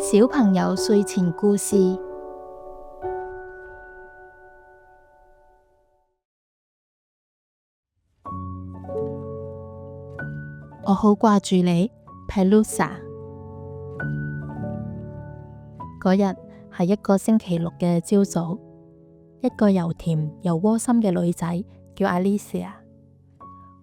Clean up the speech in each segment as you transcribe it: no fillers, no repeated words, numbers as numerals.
小朋友睡前故事。我好掛住你，Pelusa。嗰日係一個星期六嘅朝早，一個又甜又窩心嘅女仔叫 Alicia，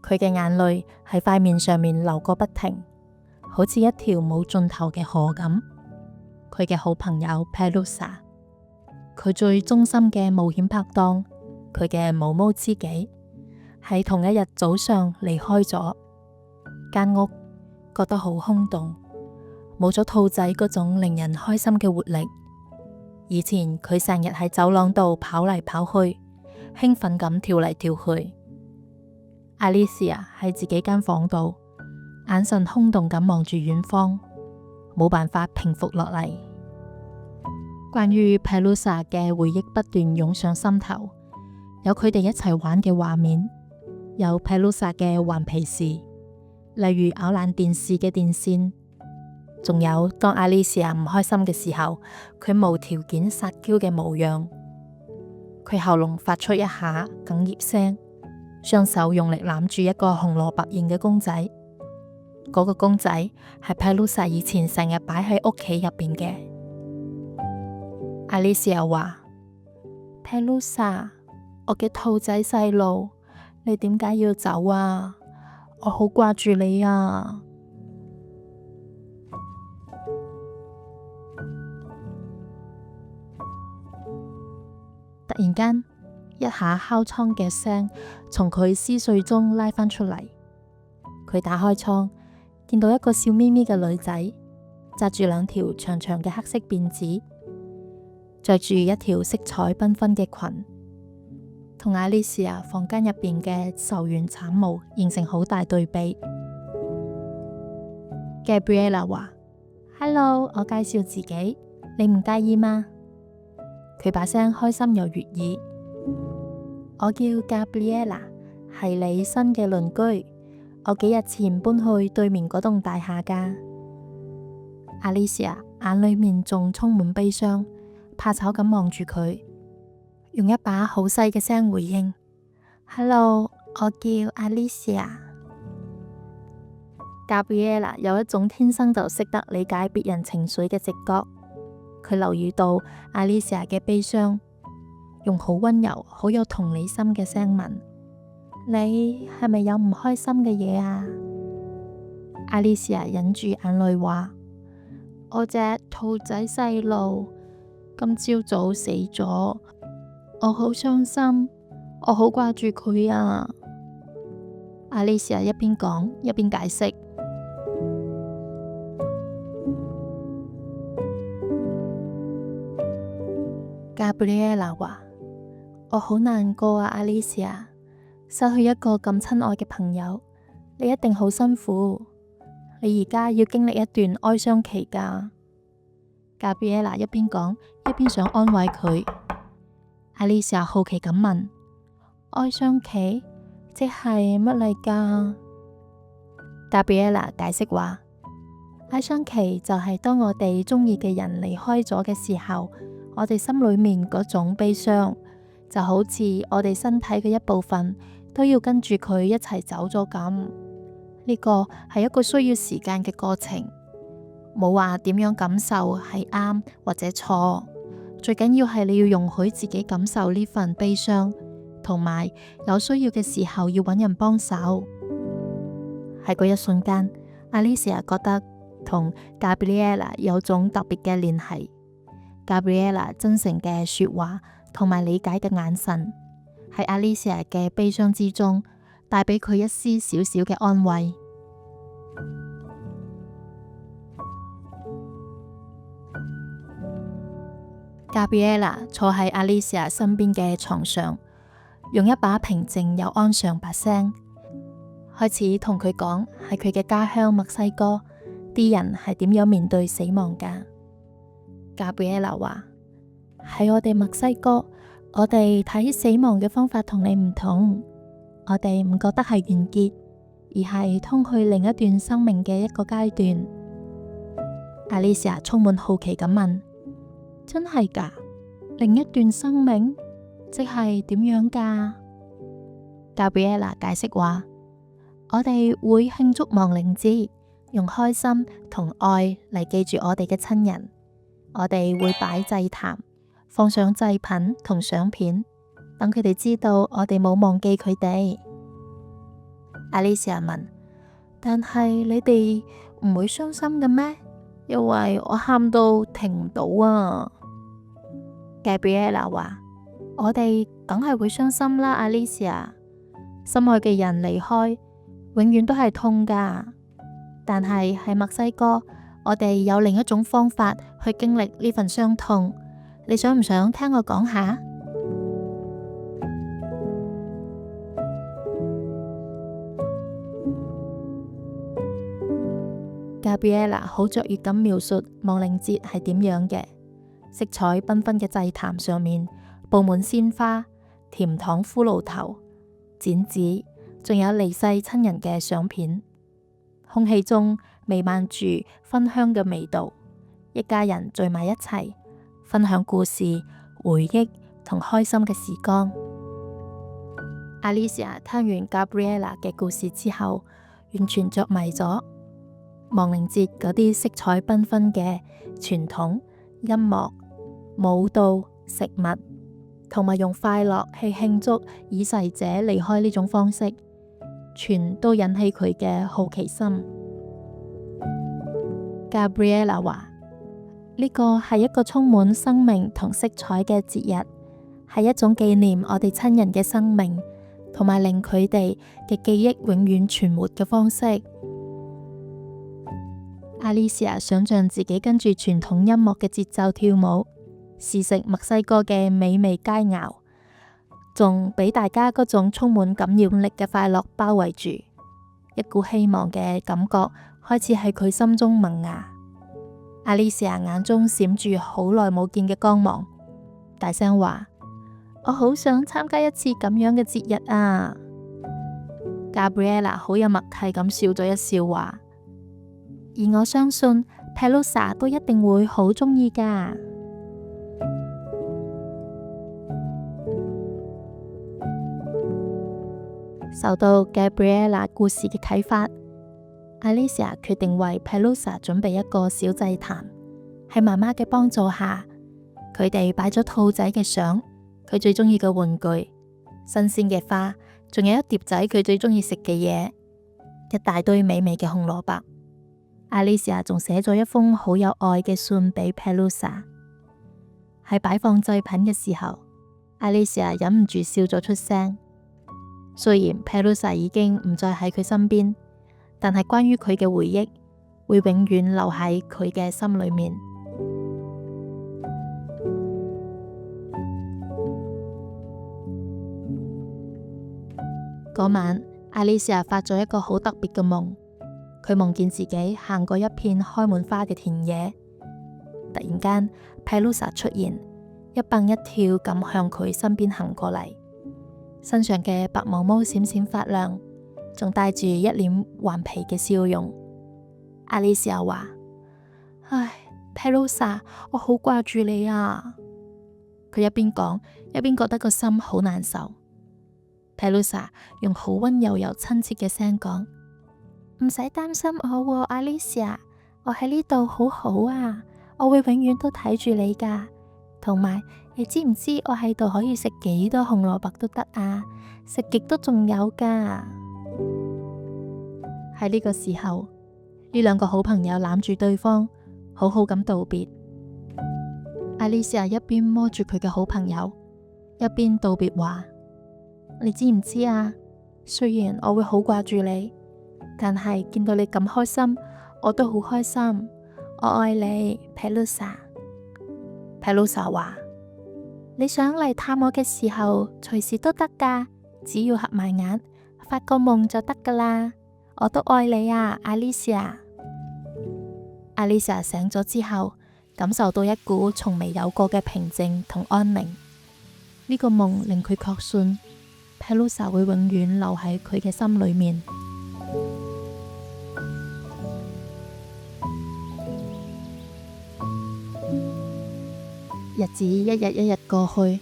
佢嘅眼淚喺塊面上面流個不停，好似一條冇盡頭嘅河咁。佢嘅好朋友 Pelusa， 佢最忠心嘅冒險拍檔，佢嘅毛毛知己，喺同一日早上離開咗間屋，覺得好空洞，冇咗兔仔嗰種令人開心嘅活力。以前佢成日喺走廊度跑嚟跑去，興奮咁跳嚟跳去。Alicia 喺自己間房度，眼神空洞咁望住遠方，冇辦法平復落嚟。關於 Pelusa 嘅回憶不斷湧上心頭，有佢哋一齊玩嘅畫面，有 Pelusa 嘅頑皮事，例如咬爛電視嘅電線，仲有當 Alicia 唔開心嘅時候，佢無條件撒嬌嘅模樣。佢喉嚨發出一下哽咽聲，雙手用力攬住一個紅蘿蔔形嘅公仔。嗰個公仔係 Pelusa 以前成日擺喺屋企入邊嘅。Alicia 話：Pelusa， 我嘅兔仔細路，你點解要走啊？我好掛住你啊！突然間，一下敲窗嘅聲從佢思緒中拉返出嚟。佢打開窗，見到一個笑眯眯嘅女仔，紮住兩條長長嘅黑色辮子，着住一條色彩繽紛嘅裙，同 Alicia 房間入邊嘅愁雲慘霧形成好大對比。Gabriella 話：Hello， 我介紹自己，你唔介意嗎？佢把聲開心又悅耳。我叫 Gabriella， 係你新嘅鄰居。我幾日前搬去對面嗰棟大廈噶。Alicia 眼裏面仲充滿悲傷，怕醜咁望住佢，用一把好細嘅聲回應：Hello， 我叫 Alicia。Gabriella 有一種天生就識得理解別人情緒嘅直覺。佢留意到 Alicia 嘅悲傷，用好溫柔、好有同理心嘅聲問：你係咪有唔開心嘅嘢啊？ Alicia 忍住眼淚話：我隻兔仔細路今朝早死咗，我好傷心，我好掛住佢啊。 Alicia 一邊講一邊解釋。Gabriella 話：我好難過啊 Alicia， 失去一個咁親愛嘅朋友，你一定好辛苦。你而家要經歷一段哀傷期噶。Gabriella 一邊講一邊想安慰佢。Alicia 好奇咁問：哀傷期即係乜嚟噶？ Gabriella 解釋話：哀傷期就係當我哋中意嘅人離開咗嘅時候，我哋心裏面嗰種悲傷，就好似我哋身體嘅一部分都要跟住佢一齊走咗咁。呢個係一個需要時間嘅過程，冇話點樣感受係啱或者錯，最緊要係你要容許自己感受呢份悲傷，同埋有需要嘅時候要揾人幫手。喺嗰一瞬間，Alicia 覺得同 Gabriella 有種特別嘅聯繫。Gabriella 真誠嘅說話同埋理解嘅眼神，喺 Alicia 嘅悲傷之中帶俾佢一絲少少嘅安慰。Gabriella 坐喺 Alicia 身邊嘅床上，用一把平靜又安詳把聲開始同佢講，喺佢嘅家鄉墨西哥，啲人係點樣面對死亡噶。Gabriella 話：喺我哋墨西哥，我哋睇死亡嘅方法同你唔同，我哋唔覺得係完結，而係通去另一段生命嘅一個階段。阿麗莎充滿好奇咁問：真係㗎？另一段生命，即係點樣㗎？Gabriela 解釋話：我哋會慶祝亡靈節，用開心同愛嚟記住我哋嘅親人。我哋會擺祭壇，放上祭品同相片，等佢哋知道我哋冇忘記佢哋。阿麗莎問：但係你哋唔會傷心嘅咩？因為我喊到停唔到啊。Gabriela 話：我哋梗係會傷心啦，阿麗莎。心愛嘅人離開，永遠都係痛噶。但係喺墨西哥，我哋有另一種方法去經歷呢份傷痛。你想唔想聽我講下？Gabriela 好雀躍咁描述亡靈節係點樣嘅，色彩繽紛嘅祭壇上面佈滿鮮花、甜糖骷髏頭、剪紙，仲有離世親人嘅相片。空氣中彌漫住芬香嘅味道，一家人聚埋一齊，分享故事、回憶同開心嘅時光。阿麗莎聽完 Gabriela 嘅故事之後，完全着迷咗。亡靈節嗰啲色彩繽紛嘅傳統、音樂、舞蹈、食物，同埋用快樂去慶祝已逝者離開呢種方式，全都引起佢嘅好奇心。Gabriela 話：呢個係一個充滿生命同色彩嘅節日，係一種紀念我哋親人嘅生命，同埋令佢哋嘅記憶永遠存活嘅方式。阿麗莎想象自己跟住傳統音樂嘅節奏跳舞，試食墨西哥嘅美味佳肴，仲俾大家嗰種充滿感染力嘅快樂包圍住，一股希望嘅感覺開始喺佢心中萌芽。阿麗莎眼中閃住好耐冇見嘅光芒，大聲話：我好想參加一次咁樣嘅節日啊！Gabriela 好有默契咁笑咗一笑，話：而我相信 Pelusa 都一定會好鍾意㗎。受到 Gabriela 故事嘅啟發，阿麗莎決定為 Pelusa 準備一個小祭壇。喺媽媽嘅幫助下，佢哋擺咗兔仔嘅相，佢最鍾意嘅玩具、新鮮嘅花，仲有一碟仔佢最鍾意食嘅嘢，一大堆美味嘅紅蘿蔔。阿麗莎仲寫咗一封好有愛嘅信俾 Pelusa。喺擺放祭品嘅時候，阿麗莎忍唔住笑咗出聲。雖然 Pelusa 已經唔再喺佢身邊，但係關於佢嘅回憶會永遠留喺佢嘅心裏面。嗰晚，阿麗莎發咗一個好特別嘅夢。佢夢見自己行過一片開滿花嘅田野，突然間 Pelusa 出現，一蹦一跳咁向佢身邊行過嚟，身上嘅白毛毛閃閃發亮，仲帶住一臉頑皮嘅笑容。阿麗莎話：唉，Pelusa，我好掛住你啊！佢一邊講，一邊覺得個心好難受。Pelusa 用好溫柔又親切嘅聲講：唔使擔心我喎，阿麗莎，我喺呢度好好啊，我會永遠都睇住你噶。同埋，你知唔知我喺度可以食幾多紅蘿蔔都得啊？食極都仲有噶。喺呢個時候，呢兩個好朋友攬住對方，好好咁道別。阿麗莎一邊摸住佢嘅好朋友，一邊道別話：你知唔知啊？雖然我會好掛住你，但係見到你咁開心，我都好開心。我愛你，Pelusa。Pelusa 話：你想嚟探我嘅時候，隨時都得噶，只要合埋眼，發個夢就得噶啦。我都愛你啊，阿麗莎。阿麗莎醒咗之後，感受到一股從未有過嘅平靜同安寧。呢個夢令佢確信 Pelusa 會永遠留喺佢嘅心裏面。日子一日一日過去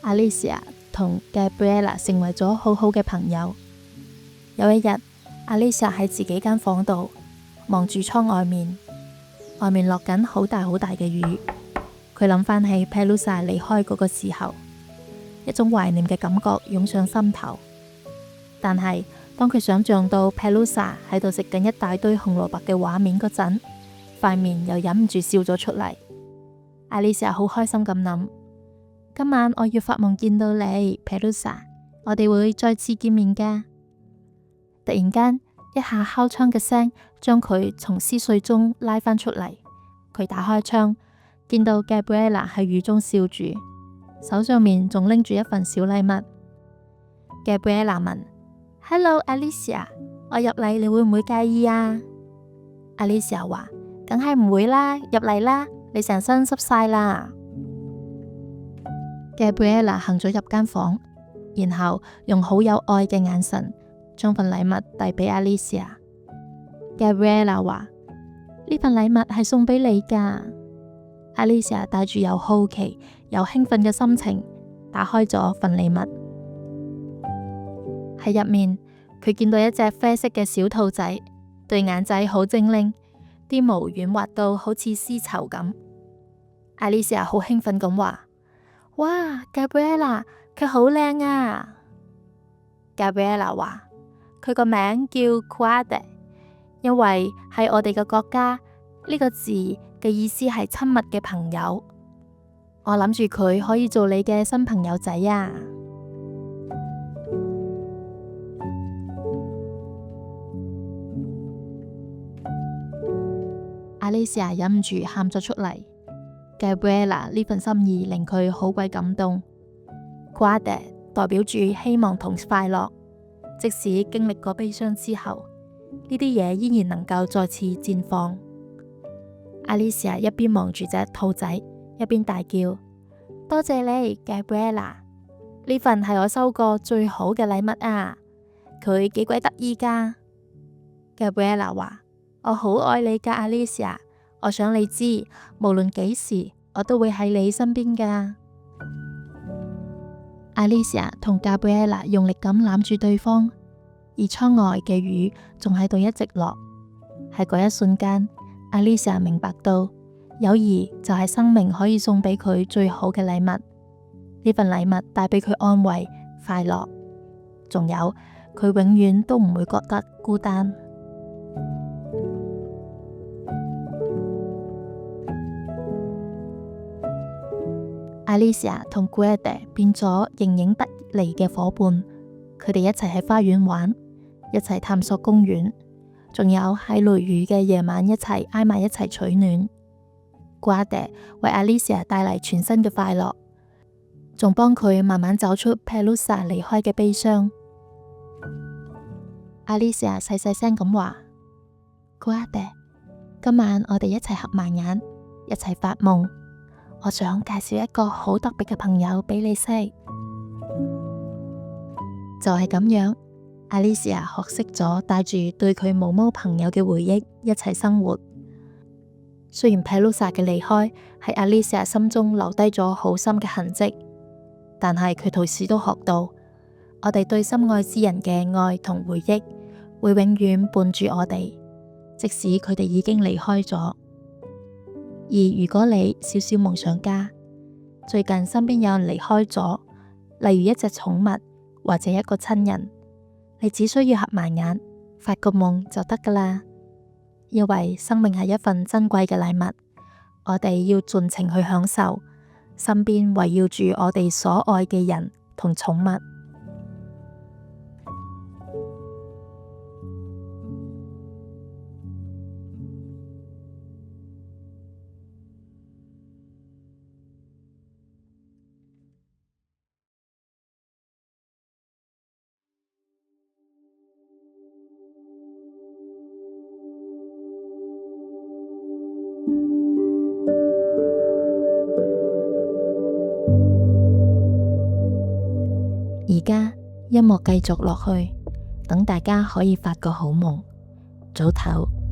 ，Alicia 同 Gabriela 成為咗好好嘅朋友。有一日，Alicia 喺自己間房度望住窗外面，外面落緊好大好大嘅雨。佢諗返起 Pelusa 離開嗰個時候，一種懷念嘅感覺湧上心頭。但係當佢想象到 Pelusa 喺度食緊一大堆紅蘿蔔嘅畫面嗰陣，塊面又忍唔住笑咗出嚟。Alicia 好開心咁諗，今晚我要發夢見到你 Pelusa， 我哋會再次見面㗎。突然間，一下敲窗嘅聲將佢從思緒中拉返出嚟。佢打開窗，見到 Gabriela 喺雨中笑住，手上面仲拎住一份小禮物。Gabriela 問：Hello Alicia， 我入嚟你會唔會介意啊？ Alicia 話：梗係唔會啦，入嚟啦，你成身濕晒啦。Gabriela 行咗入間房，然後用好有愛嘅眼神將份禮物遞俾 Alicia。 Gabriela 話：呢份禮物係送俾你噶。 Alicia 帶住又好奇又興奮嘅心情打開咗份禮物。喺入面，佢見到一隻啡色嘅小兔仔，對眼仔好精靈，啲毛軟滑到好似絲綢咁。 Alicia 好興奮咁話：哇 Gabriela， 佢好靚啊。 Gabriela 話：佢個名叫 Cuade， 因為喺我哋嘅國家，呢個字嘅意思係親密嘅朋友。我諗住佢可以做你嘅新朋友仔啊。Alicia 忍唔住喊咗出嚟。Gabriela 呢份心意令佢好鬼感動。Cuade 代表住希望同快樂，即使經歷過悲傷之後，呢啲嘢依然能夠再次綻放。Alicia 一邊望住隻兔仔，一邊大叫：多謝你 Gabriela， 呢份係我收過最好嘅禮物啊！佢幾鬼得意噶。Gabriela 話：我好愛你噶 Alicia， 我想你知，無論幾時，我都會喺你身邊噶。Alicia 同 Gabriela 用力咁攬住對方，而窗外嘅雨仲喺度一直落。喺嗰一瞬間，Alicia 明白到友誼就係生命可以送俾佢最好嘅禮物。呢份禮物帶俾佢安慰、快樂，仲有佢永遠都唔會覺得孤單。Alicia 同 Cuade 變咗形影不離嘅夥伴，佢哋一齊喺花園玩，一齊探索公園，仲有喺雷雨嘅夜晚一齊挨埋一齊取暖。Cuade 為 Alicia 帶嚟全新嘅快樂，仲幫佢慢慢走出 Pelusa 離開嘅悲傷。Alicia 細細聲咁話：Cuade， 今晚我哋一齊合埋眼，一齊發夢。我想介紹一個好特別嘅朋友俾你識。就係咁樣，Alicia 學識咗帶住對佢毛毛朋友嘅回憶一齊生活。雖然 Pelusa 嘅離開喺 Alicia 心中留低咗好深嘅痕跡，但係佢同時都學到，我哋對心愛之人嘅愛同回憶會永遠伴住我哋，即使佢哋已經離開咗。而如果你小小夢想家，最近身邊有人離開咗，例如一隻寵物或者一個親人，你只需要合埋眼發個夢就得噶啦。因為生命係一份珍貴嘅禮物，我哋要盡情去享受身邊圍繞住我哋所愛嘅人同寵物。而家音樂繼續落去，等大家可以發個好夢，早唞。